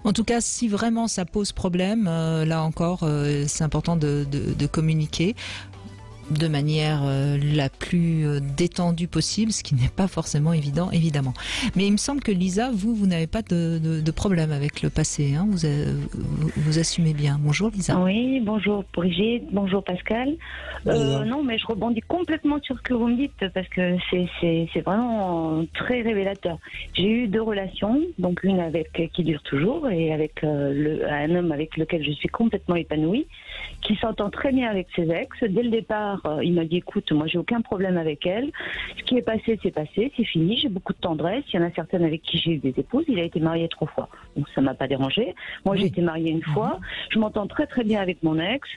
En tout cas, si vraiment ça pose problème, là encore, c'est important de communiquer de manière la plus détendue possible, ce qui n'est pas forcément évident, évidemment. Mais il me semble que Lisa, vous n'avez pas de problème avec le passé, hein, vous assumez bien. Bonjour Lisa. Oui, bonjour Brigitte, bonjour Pascal. Non, mais je rebondis complètement sur ce que vous me dites parce que c'est vraiment très révélateur. J'ai eu 2 relations, donc une qui dure toujours et avec un homme avec lequel je suis complètement épanouie, qui s'entend très bien avec ses ex. Dès le départ, il m'a dit écoute, moi j'ai aucun problème avec elle. Ce qui est passé, c'est fini. J'ai beaucoup de tendresse. Il y en a certaines avec qui j'ai eu des épouses. Il a été marié 3 fois, donc ça m'a pas dérangé. Moi, j'ai été mariée une fois. Je m'entends très très bien avec mon ex,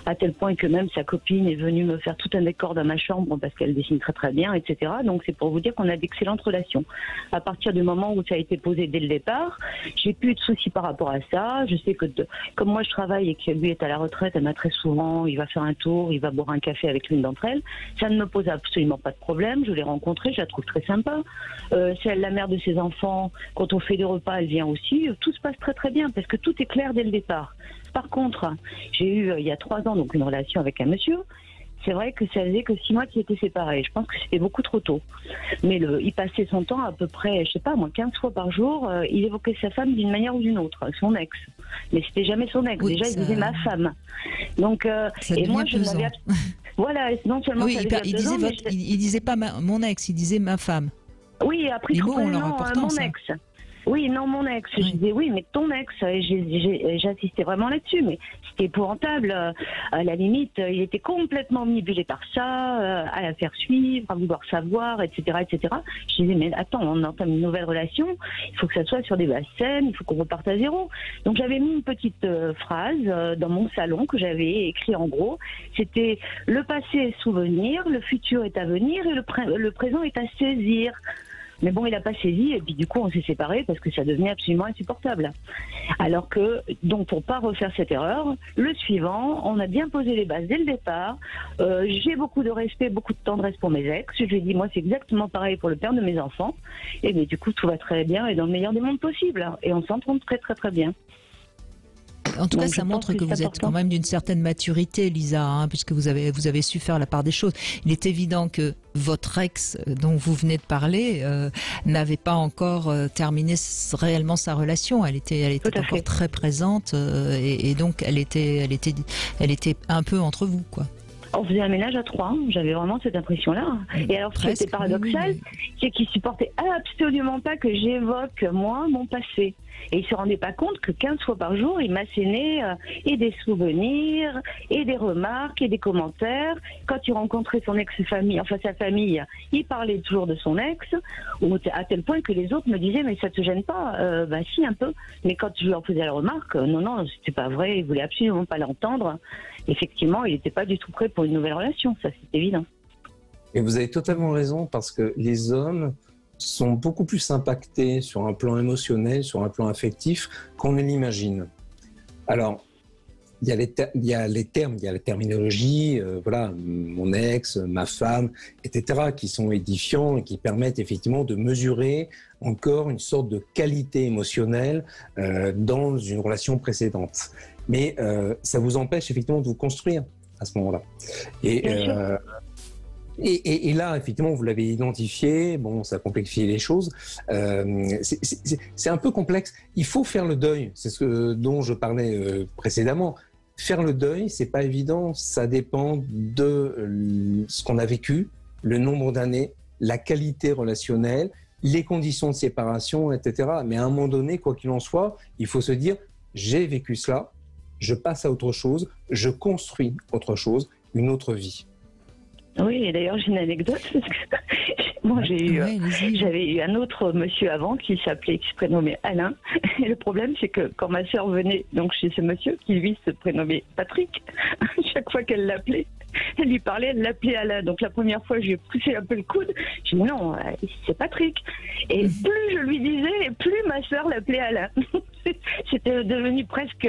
à tel point que même sa copine est venue me faire tout un décor dans ma chambre parce qu'elle dessine très très bien, etc. Donc c'est pour vous dire qu'on a d'excellentes relations. À partir du moment où ça a été posé dès le départ, j'ai plus de soucis par rapport à ça. Je sais que comme moi je travaille et que lui est à la retraite, elle m'a très souvent, il va faire un tour, il va boire un café avec l'une d'entre elles. Ça ne me pose absolument pas de problème. Je l'ai rencontrée, je la trouve très sympa. C'est la mère de ses enfants. Quand on fait des repas, elle vient aussi. Tout se passe très très bien parce que tout est clair dès le départ. Par contre, j'ai eu il y a 3 ans donc une relation avec un monsieur. C'est vrai que ça faisait que 6 mois qu'ils étaient séparés. Je pense que c'était beaucoup trop tôt. Mais il passait son temps à peu près, je sais pas moi, 15 fois par jour. Il évoquait sa femme d'une manière ou d'une autre, son ex. Mais c'était jamais son ex. Oui, déjà, il disait ma femme. Donc, et moi, je n'avais voilà, non seulement oui, il disait pas mon ex, il disait ma femme. Oui, après, mon ex. Oui, non, mon ex. Oui. Je disais oui, mais ton ex. J'insistais vraiment là-dessus, mais c'était épouvantable. À la limite, il était complètement omnibulé par ça, à la faire suivre, à vouloir savoir, etc., etc. Je disais mais attends, on entame une nouvelle relation. Il faut que ça soit sur des bases saines. Il faut qu'on reparte à zéro. Donc j'avais mis une petite phrase dans mon salon que j'avais écrit en gros. C'était le passé est souvenir, le futur est à venir et le présent est à saisir. Mais bon, il n'a pas saisi et puis du coup on s'est séparés parce que ça devenait absolument insupportable. Alors que, donc pour pas refaire cette erreur, le suivant, on a bien posé les bases dès le départ. J'ai beaucoup de respect, beaucoup de tendresse pour mes ex. Je lui ai dit, moi c'est exactement pareil pour le père de mes enfants. Et mais du coup tout va très bien et dans le meilleur des mondes possible. Et on s'entend très très très bien. En tout cas, ça montre que vous êtes quand même d'une certaine maturité, Lisa, hein, puisque vous avez su faire la part des choses. Il est évident que votre ex, dont vous venez de parler, n'avait pas encore terminé réellement sa relation. Elle était encore très présente, et donc elle était un peu entre vous, quoi. On faisait un ménage à 3, j'avais vraiment cette impression-là. Et alors, ce qui était paradoxal, c'est qu'il supportait absolument pas que j'évoque, moi, mon passé. Et il se rendait pas compte que 15 fois par jour, il m'assénait et des souvenirs, et des remarques, et des commentaires. Quand il rencontrait son ex-famille, enfin sa famille, il parlait toujours de son ex, à tel point que les autres me disaient, mais ça te gêne pas? Bah si, un peu. Mais quand je leur faisais la remarque, non, c'était pas vrai, il voulait absolument pas l'entendre. Effectivement, il n'était pas du tout prêt pour une nouvelle relation, ça c'est évident. Et vous avez totalement raison, parce que les hommes sont beaucoup plus impactés sur un plan émotionnel, sur un plan affectif, qu'on ne l'imagine. Alors, il y a les termes, il y a la terminologie, voilà, mon ex, ma femme, etc., qui sont édifiants et qui permettent effectivement de mesurer encore une sorte de qualité émotionnelle dans une relation précédente. Mais ça vous empêche effectivement de vous construire à ce moment-là. Et là, effectivement, vous l'avez identifié, bon, ça complexifie les choses. C'est un peu complexe. Il faut faire le deuil, c'est ce dont je parlais précédemment. Faire le deuil, c'est pas évident, ça dépend de ce qu'on a vécu, le nombre d'années, la qualité relationnelle, les conditions de séparation, etc. Mais à un moment donné, quoi qu'il en soit, il faut se dire, j'ai vécu cela, je passe à autre chose, je construis autre chose, une autre vie. Oui, et d'ailleurs j'ai une anecdote parce que moi j'avais eu un autre monsieur avant qui se prénommait Alain. Et le problème c'est que quand ma sœur venait donc chez ce monsieur qui lui se prénommait Patrick, chaque fois qu'elle l'appelait, elle lui parlait, elle l'appelait Alain. Donc la première fois je lui ai poussé un peu le coude. Je dis non, c'est Patrick. Et plus je lui disais, et plus ma sœur l'appelait Alain. c'était devenu presque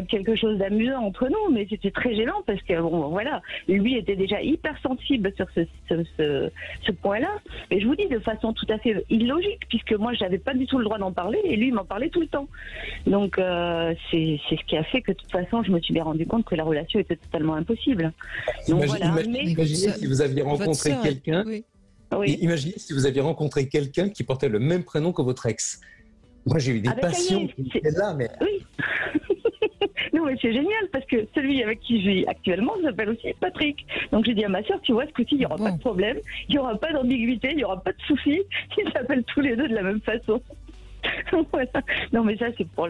quelque chose d'amusant entre nous, mais c'était très gênant parce que bon, voilà, lui était déjà hyper sensible sur ce point-là. Et je vous dis de façon tout à fait illogique, puisque moi j'avais pas du tout le droit d'en parler et lui il m'en parlait tout le temps. Donc c'est ce qui a fait que de toute façon je me suis bien rendu compte que la relation était totalement impossible. Donc imaginez si vous aviez rencontré quelqu'un. Oui. Oui. Imaginez si vous aviez rencontré quelqu'un qui portait le même prénom que votre ex. Moi, j'ai eu des passions qui étaient là, mais... Oui. Non, mais c'est génial parce que celui avec qui je vis actuellement s'appelle aussi Patrick. Donc j'ai dit à ma soeur, tu vois, ce coup-ci, il n'y aura pas de problème, il n'y aura pas d'ambiguïté, il n'y aura pas de souci. Ils s'appellent tous les deux de la même façon. Voilà. Non mais ça c'est pour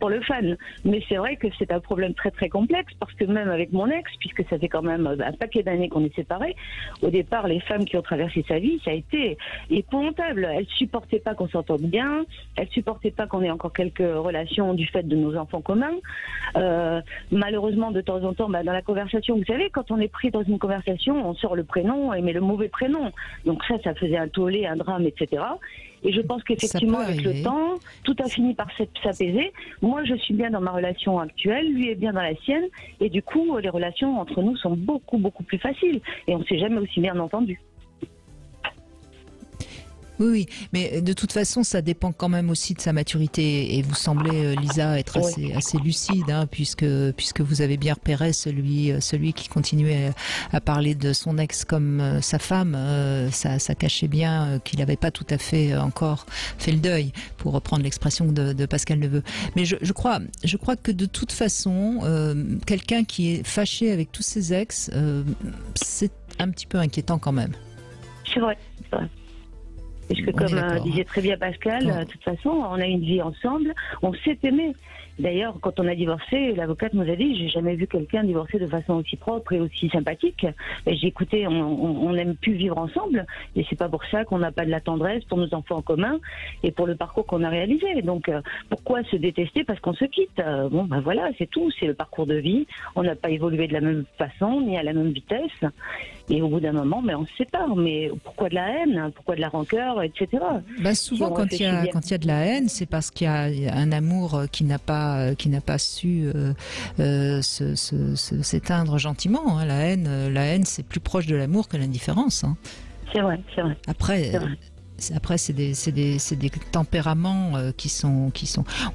le fan, mais c'est vrai que c'est un problème très très complexe parce que même avec mon ex, puisque ça fait quand même un paquet d'années qu'on est séparés, au départ les femmes qui ont traversé sa vie, ça a été épouvantable. Elles supportaient pas qu'on s'entende bien, elles supportaient pas qu'on ait encore quelques relations du fait de nos enfants communs. Malheureusement de temps en temps, dans la conversation, vous savez, quand on est pris dans une conversation, on sort le prénom et met le mauvais prénom, donc ça faisait un tollé, un drame, etc. Et je pense qu'effectivement, avec le temps, tout a fini par s'apaiser. Moi, je suis bien dans ma relation actuelle, lui est bien dans la sienne. Et du coup, les relations entre nous sont beaucoup, beaucoup plus faciles. Et on ne s'est jamais aussi bien entendu. Oui, mais de toute façon, ça dépend quand même aussi de sa maturité. Et vous semblez, Lisa, être assez lucide, hein, puisque vous avez bien repéré celui qui continuait à parler de son ex comme sa femme. Ça cachait bien qu'il n'avait pas tout à fait encore fait le deuil, pour reprendre l'expression de Pascal Neveu. Mais je crois que de toute façon, quelqu'un qui est fâché avec tous ses ex, c'est un petit peu inquiétant quand même. C'est vrai, c'est vrai. Parce que comme disait très bien Pascal, de toute façon, on a une vie ensemble, on s'est aimé. D'ailleurs, quand on a divorcé, l'avocate nous a dit, j'ai jamais vu quelqu'un divorcer de façon aussi propre et aussi sympathique. Et j'ai écouté, on n'aime plus vivre ensemble, et c'est pas pour ça qu'on n'a pas de la tendresse pour nos enfants en commun et pour le parcours qu'on a réalisé. Donc, pourquoi se détester parce qu'on se quitte? Bon, ben voilà, c'est tout, c'est le parcours de vie. On n'a pas évolué de la même façon, ni à la même vitesse. Et au bout d'un moment, on se sépare. Mais pourquoi de la haine? Pourquoi de la rancœur, etc. Souvent, quand il y a de la haine, c'est parce qu'il y a un amour qui n'a pas su s'éteindre gentiment. Hein. La haine, c'est plus proche de l'amour que l'indifférence. Hein. C'est vrai. Après, c'est des tempéraments qui sont.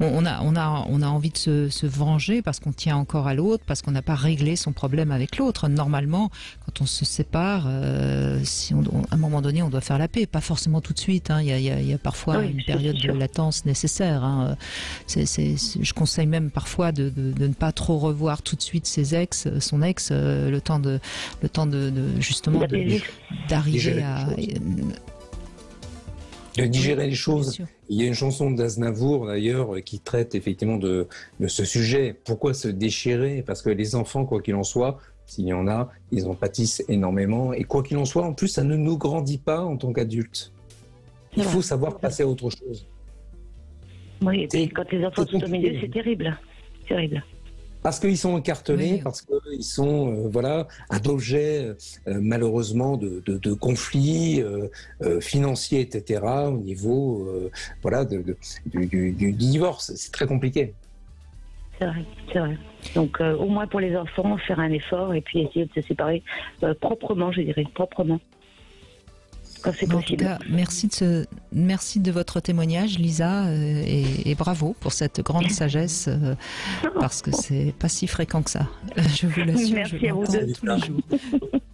On a envie de se venger parce qu'on tient encore à l'autre, parce qu'on n'a pas réglé son problème avec l'autre. Normalement, quand on se sépare, à un moment donné, on doit faire la paix. Pas forcément tout de suite. Hein. Il y a parfois une période de latence nécessaire. Hein. Je conseille même parfois de ne pas trop revoir tout de suite son ex, le temps de justement d'arriver à de digérer les choses. Il y a une chanson d'Aznavour d'ailleurs qui traite effectivement de ce sujet. Pourquoi se déchirer? Parce que les enfants, quoi qu'il en soit, s'il y en a, ils en pâtissent énormément. Et quoi qu'il en soit, en plus, ça ne nous grandit pas en tant qu'adultes. Il faut savoir passer à autre chose. Oui, et puis quand les enfants sont au milieu, c'est terrible. Terrible. Parce qu'ils sont encartelés, parce qu'ils sont un objet malheureusement de conflits financiers, etc. au niveau du divorce. C'est très compliqué. C'est vrai. Donc au moins pour les enfants, faire un effort et puis essayer de se séparer proprement, je dirais, proprement. Quand c'est possible. En tout cas, merci de votre témoignage, Lisa, et bravo pour cette grande sagesse, parce que c'est pas si fréquent que ça. Je vous l'assure, merci je l'entends tous les jours.